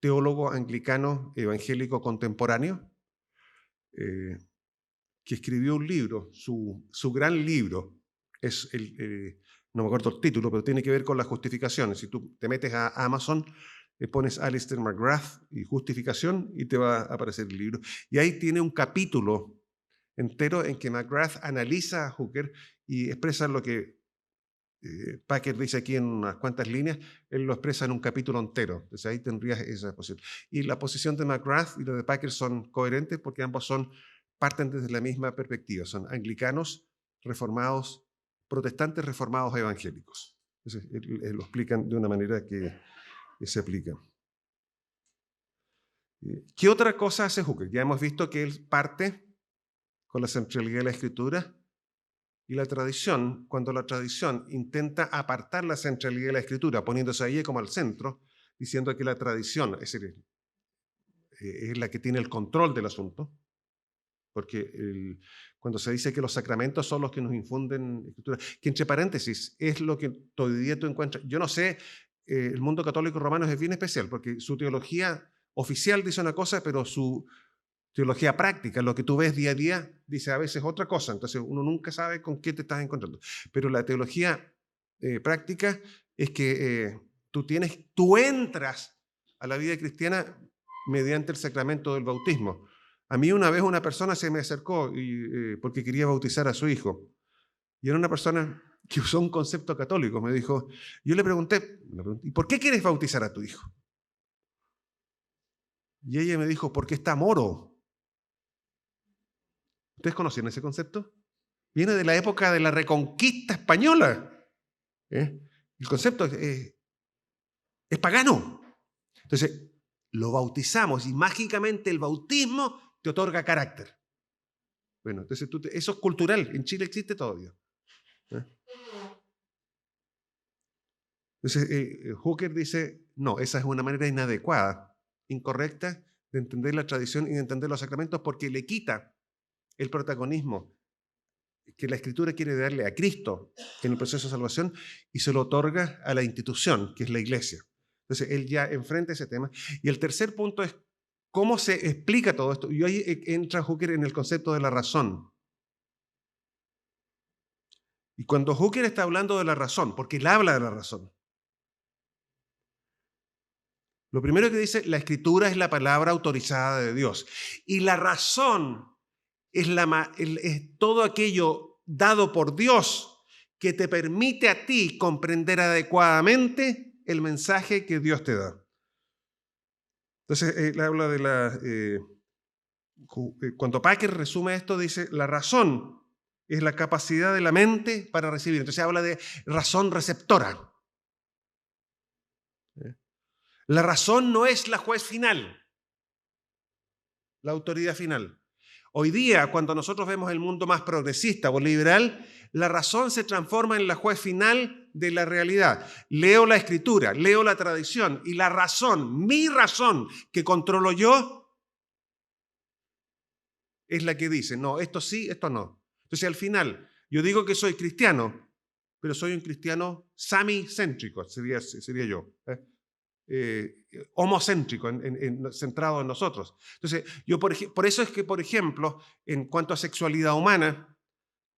teólogo anglicano evangélico contemporáneo, que escribió un libro, su gran libro, es no me acuerdo el título, pero tiene que ver con las justificaciones. Si tú te metes a Amazon, pones Alister McGrath y justificación y te va a aparecer el libro. Y ahí tiene un capítulo entero en que McGrath analiza a Hooker y expresa lo que Packer dice aquí en unas cuantas líneas, él lo expresa en un capítulo entero. Entonces ahí tendrías esa posición. Y la posición de McGrath y la de Packer son coherentes porque ambos parten desde la misma perspectiva. Son anglicanos reformados, protestantes reformados evangélicos. Entonces, lo explican de una manera que se aplica. ¿Qué otra cosa hace Hooker? Ya hemos visto que él parte con la centralidad de la Escritura y la tradición, cuando la tradición intenta apartar la centralidad de la Escritura, poniéndose ahí como al centro, diciendo que la tradición es la que tiene el control del asunto, porque cuando se dice que los sacramentos son los que nos infunden Escritura, que entre paréntesis es lo que todavía tú encuentras, yo no sé, el mundo católico romano es bien especial, porque su teología oficial dice una cosa, pero su teología práctica, lo que tú ves día a día, dice a veces otra cosa. Entonces uno nunca sabe con qué te estás encontrando. Pero la teología práctica es que tú entras a la vida cristiana mediante el sacramento del bautismo. A mí una vez una persona se me acercó porque quería bautizar a su hijo. Y era una persona que usó un concepto católico. Me dijo, yo le pregunté, ¿y por qué quieres bautizar a tu hijo? Y ella me dijo, porque está moro. ¿Ustedes conocían ese concepto? Viene de la época de la Reconquista española. El concepto es pagano. Entonces, lo bautizamos y mágicamente el bautismo te otorga carácter. Bueno, entonces eso es cultural. En Chile existe todavía. Entonces, Hooker dice, no, esa es una manera inadecuada, incorrecta de entender la tradición y de entender los sacramentos porque le quita el protagonismo que la Escritura quiere darle a Cristo en el proceso de salvación y se lo otorga a la institución, que es la iglesia. Entonces, él ya enfrenta ese tema. Y el tercer punto es cómo se explica todo esto. Y ahí entra Hooker en el concepto de la razón. Y cuando Hooker está hablando de la razón, porque él habla de la razón, lo primero que dice, la Escritura es la palabra autorizada de Dios. Y la razón es todo aquello dado por Dios que te permite a ti comprender adecuadamente el mensaje que Dios te da. Entonces, él habla de cuando Packer resume esto, dice, la razón es la capacidad de la mente para recibir. Entonces, habla de razón receptora. La razón no es la juez final, la autoridad final. Hoy día, cuando nosotros vemos el mundo más progresista o liberal, la razón se transforma en la juez final de la realidad. Leo la Escritura, leo la tradición y la razón, mi razón que controlo yo, es la que dice, no, esto sí, esto no. Entonces al final, yo digo que soy cristiano, pero soy un cristiano samicéntrico, sería yo. Homocéntrico, centrado en nosotros. Entonces, por eso es que, por ejemplo, en cuanto a sexualidad humana,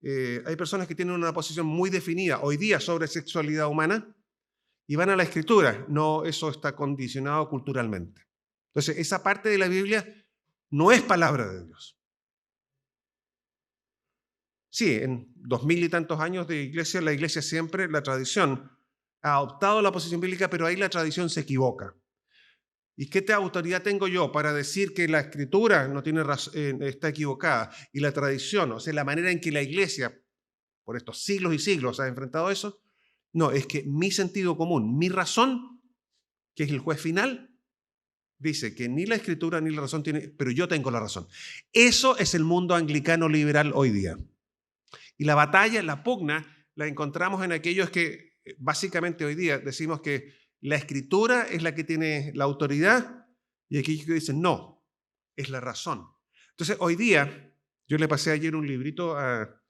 hay personas que tienen una posición muy definida hoy día sobre sexualidad humana y van a la Escritura. No, eso está condicionado culturalmente. Entonces, esa parte de la Biblia no es palabra de Dios. Sí, en 2000 y tantos años de iglesia, la iglesia siempre, la tradición, ha adoptado la posición bíblica, pero ahí la tradición se equivoca. ¿Y qué autoridad tengo yo para decir que la Escritura no tiene está equivocada y la tradición, o sea, la manera en que la iglesia, por estos siglos y siglos, ha enfrentado eso? No, es que mi sentido común, mi razón, que es el juez final, dice que ni la Escritura ni la razón tiene, pero yo tengo la razón. Eso es el mundo anglicano liberal hoy día. Y la batalla, la pugna, la encontramos en aquellos que básicamente hoy día decimos que la Escritura es la que tiene la autoridad y aquellos que dicen no, es la razón. Entonces hoy día, yo le pasé ayer un librito a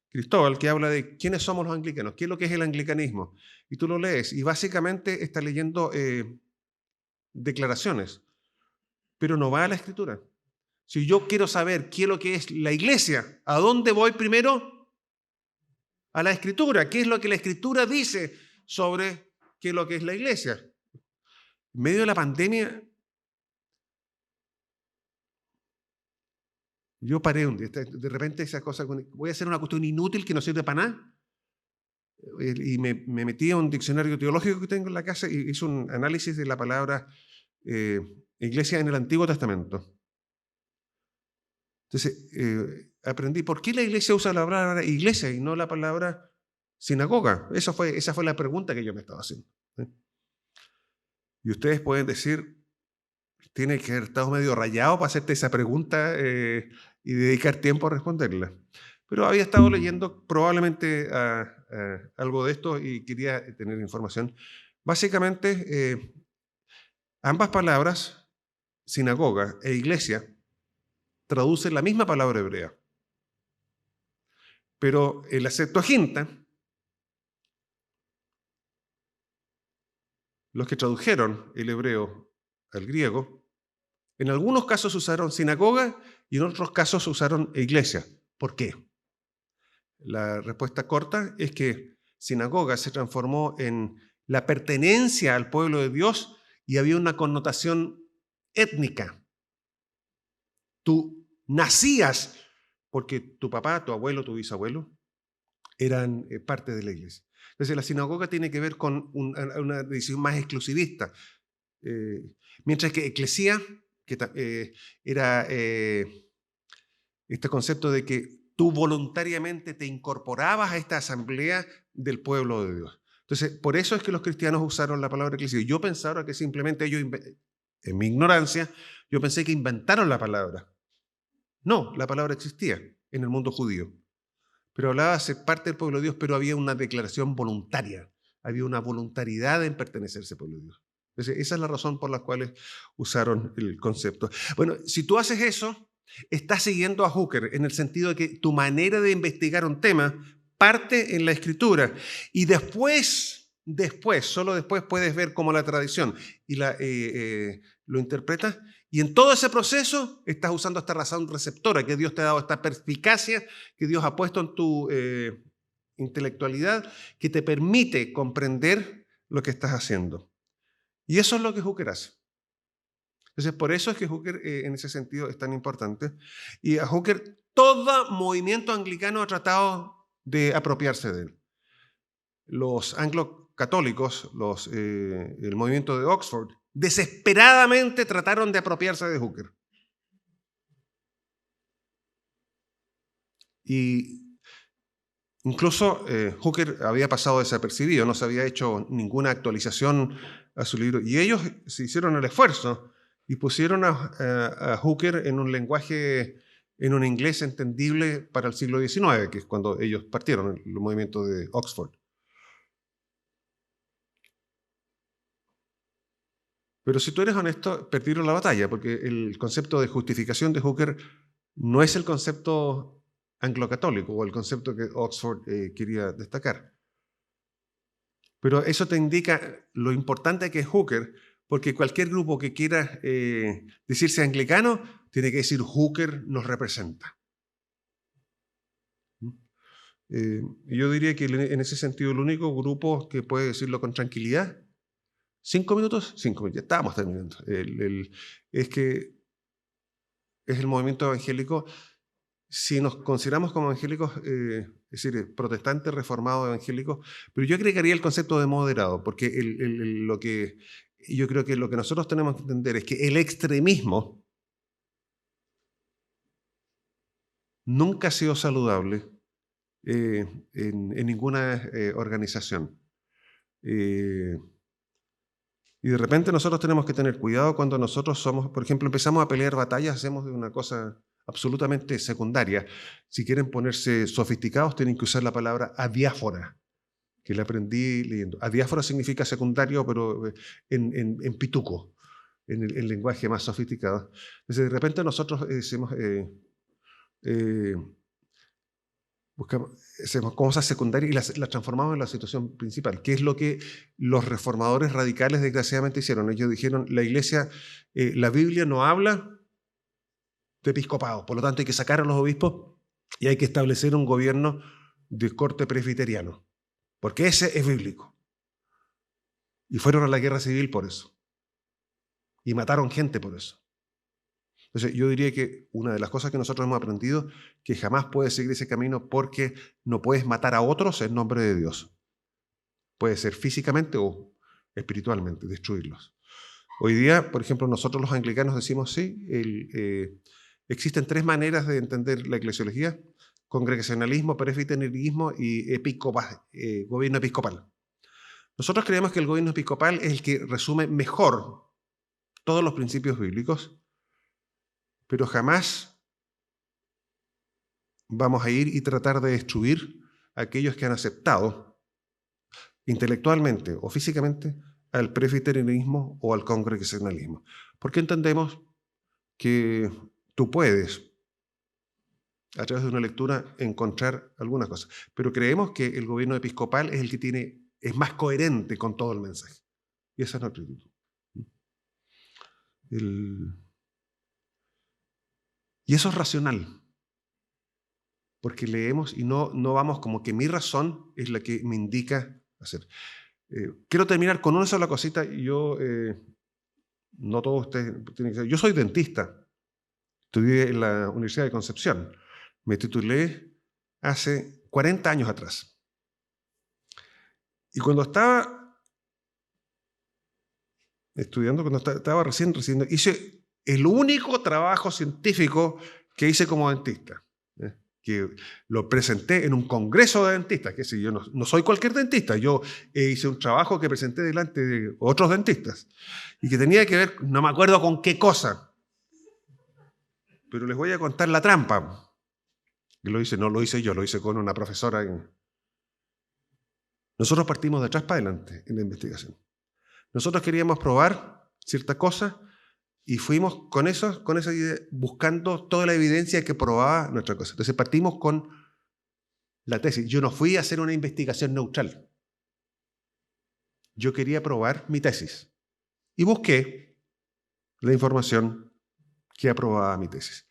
Cristóbal que habla de quiénes somos los anglicanos, qué es lo que es el anglicanismo. Y tú lo lees y básicamente está leyendo declaraciones, pero no va a la Escritura. Si yo quiero saber qué es lo que es la iglesia, ¿a dónde voy primero? A la Escritura. ¿Qué es lo que la Escritura dice sobre qué es lo que es la iglesia? En medio de la pandemia, yo paré un día. De repente esa cosa, voy a hacer una cuestión inútil que no sirve para nada. Y me metí a un diccionario teológico que tengo en la casa y hice un análisis de la palabra iglesia en el Antiguo Testamento. Entonces, aprendí por qué la iglesia usa la palabra iglesia y no la palabra sinagoga. Esa fue la pregunta que yo me estaba haciendo. Y ustedes pueden decir, tiene que haber estado medio rayado para hacerte esa pregunta y dedicar tiempo a responderla. Pero había estado leyendo probablemente algo de esto y quería tener información. Básicamente, ambas palabras, sinagoga e iglesia, traducen la misma palabra hebrea. Pero en la Septuaginta, los que tradujeron el hebreo al griego, en algunos casos usaron sinagoga y en otros casos usaron iglesia. ¿Por qué? La respuesta corta es que sinagoga se transformó en la pertenencia al pueblo de Dios y había una connotación étnica. Tú nacías porque tu papá, tu abuelo, tu bisabuelo eran parte de la iglesia. Entonces la sinagoga tiene que ver con una decisión más exclusivista. Mientras que eclesía, que era este concepto de que tú voluntariamente te incorporabas a esta asamblea del pueblo de Dios. Entonces, por eso es que los cristianos usaron la palabra eclesía. Yo pensaba que simplemente ellos, en mi ignorancia, yo pensé que inventaron la palabra. No, la palabra existía en el mundo judío. Pero hablaba de ser parte del pueblo de Dios, pero había una declaración voluntaria. Había una voluntariedad en pertenecer a ese pueblo de Dios. Entonces, esa es la razón por la cual usaron el concepto. Bueno, si tú haces eso, estás siguiendo a Hooker en el sentido de que tu manera de investigar un tema parte en la escritura y solo después puedes ver cómo la tradición y lo interpretas. Y en todo ese proceso estás usando esta razón receptora que Dios te ha dado, esta perspicacia que Dios ha puesto en tu intelectualidad que te permite comprender lo que estás haciendo. Y eso es lo que Hooker hace. Entonces, por eso es que Hooker en ese sentido es tan importante. Y a Hooker todo movimiento anglicano ha tratado de apropiarse de él. Los anglo-católicos, el movimiento de Oxford, desesperadamente trataron de apropiarse de Hooker. Y incluso Hooker había pasado desapercibido, no se había hecho ninguna actualización a su libro. Y ellos se hicieron el esfuerzo y pusieron a Hooker en un lenguaje, en un inglés entendible para el siglo XIX, que es cuando ellos partieron, el movimiento de Oxford. Pero si tú eres honesto, perdieron la batalla, porque el concepto de justificación de Hooker no es el concepto anglo-católico o el concepto que Oxford quería destacar. Pero eso te indica lo importante que es Hooker, porque cualquier grupo que quiera decirse anglicano tiene que decir Hooker nos representa. Yo diría que en ese sentido el único grupo que puede decirlo con tranquilidad, 5 minutos, 5 minutos, ya estábamos terminando, es que es el movimiento evangélico. Si nos consideramos como evangélicos, es decir, protestantes, reformados, evangélicos, pero yo agregaría el concepto de moderado, porque lo que yo creo que lo que nosotros tenemos que entender es que el extremismo nunca ha sido saludable en ninguna organización. Y de repente nosotros tenemos que tener cuidado cuando nosotros somos, por ejemplo, empezamos a pelear batallas, hacemos de una cosa absolutamente secundaria. Si quieren ponerse sofisticados, tienen que usar la palabra adiáfora, que la aprendí leyendo. Adiáfora significa secundario, pero en pituco, en el lenguaje más sofisticado. Entonces, de repente nosotros decimos, hacemos cosas secundarias y las transformamos en la situación principal, que es lo que los reformadores radicales desgraciadamente hicieron. Ellos dijeron, la iglesia, la Biblia no habla de episcopado, por lo tanto hay que sacar a los obispos y hay que establecer un gobierno de corte presbiteriano, porque ese es bíblico. Y fueron a la guerra civil por eso. Y mataron gente por eso. Entonces, yo diría que una de las cosas que nosotros hemos aprendido, que jamás puedes seguir ese camino porque no puedes matar a otros en nombre de Dios. Puede ser físicamente o espiritualmente, destruirlos. Hoy día, por ejemplo, nosotros los anglicanos decimos, sí, existen 3 maneras de entender la eclesiología: congregacionalismo, presbiterismo y gobierno episcopal. Nosotros creemos que el gobierno episcopal es el que resume mejor todos los principios bíblicos, pero jamás vamos a ir y tratar de destruir a aquellos que han aceptado intelectualmente o físicamente al presbiterianismo o al congregacionalismo. Porque entendemos que tú puedes, a través de una lectura, encontrar algunas cosas. Pero creemos que el gobierno episcopal es el que es más coherente con todo el mensaje. Y esa es nuestra actitud. Y eso es racional, porque leemos y no vamos como que mi razón es la que me indica hacer. Quiero terminar con una sola cosita. Yo, no todos ustedes tienen que saber. Yo soy dentista. Estudié en la Universidad de Concepción. Me titulé hace 40 años atrás. Y cuando estaba estudiando, cuando estaba recién, hice el único trabajo científico que hice como dentista, que lo presenté en un congreso de dentistas, que si yo no soy cualquier dentista, yo hice un trabajo que presenté delante de otros dentistas y que tenía que ver, no me acuerdo con qué cosa, pero les voy a contar la trampa. Y no lo hice yo, lo hice con una profesora. Nosotros partimos de atrás para adelante en la investigación. Nosotros queríamos probar cierta cosa y fuimos con esa idea, buscando toda la evidencia que probaba nuestra cosa. Entonces partimos con la tesis. Yo no fui a hacer una investigación neutral. Yo quería probar mi tesis. Y busqué la información que aprobaba mi tesis.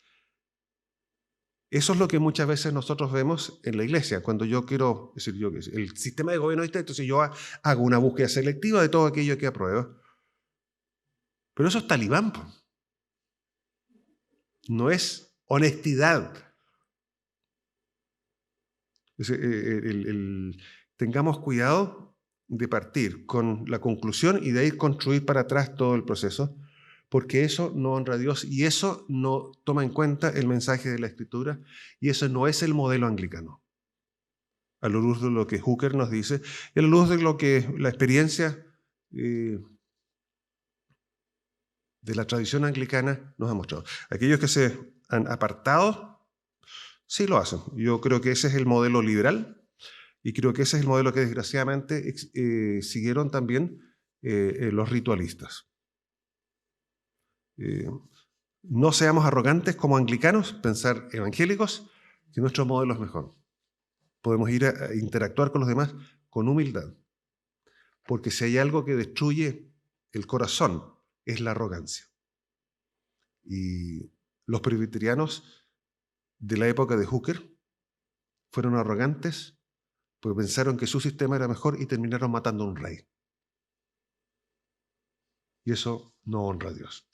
Eso es lo que muchas veces nosotros vemos en la iglesia. Cuando yo quiero, es decir, el sistema de gobierno está, entonces yo hago una búsqueda selectiva de todo aquello que apruebo. Pero eso es talibán. No es honestidad. Tengamos cuidado de partir con la conclusión y de ir construir para atrás todo el proceso, porque eso no honra a Dios y eso no toma en cuenta el mensaje de la Escritura y eso no es el modelo anglicano. A la luz de lo que Hooker nos dice y a la luz de lo que la experiencia de la tradición anglicana nos ha mostrado. Aquellos que se han apartado, sí lo hacen. Yo creo que ese es el modelo liberal y creo que ese es el modelo que desgraciadamente siguieron también los ritualistas. No seamos arrogantes como anglicanos, pensar evangélicos, que nuestro modelo es mejor. Podemos ir a interactuar con los demás con humildad. Porque si hay algo que destruye el corazón, es la arrogancia. Y los presbiterianos de la época de Hooker fueron arrogantes porque pensaron que su sistema era mejor y terminaron matando a un rey. Y eso no honra a Dios.